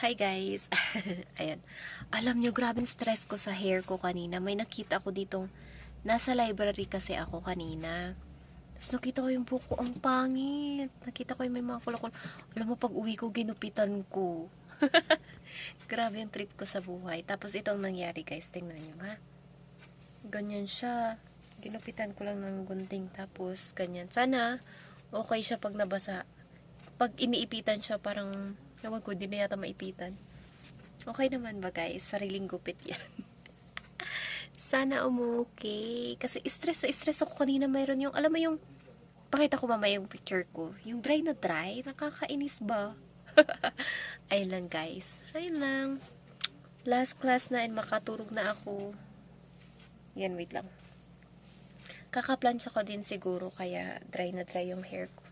Hi guys! Ayan. Alam nyo, grabing stress ko sa hair ko kanina. May nakita ko ditong, nasa library kasi ako kanina. Tapos nakita ko yung buko, ang pangit. Nakita ko yung may mga kulakul. Alam mo, pag uwi ko, ginupitan ko. Grabe yung trip ko sa buhay. Tapos itong nangyari guys, tingnan nyo ha. Ganyan siya. Ginupitan ko lang ng gunting, tapos ganyan. Sana, okay siya pag nabasa. Pag iniipitan siya, parang, ewan ko, di na yata maipitan. Okay naman ba guys? Sariling gupit yan. Sana umukay. Kasi stress na stress ako kanina. Mayroon yung, alam mo yung, pakita ko mamaya yung picture ko. Yung dry na dry. Nakakainis ba? Ayun lang guys. Ayun lang. Last class na and makaturog na ako. Yan, wait lang. Kakaplansya ko din siguro kaya dry na dry yung hair ko.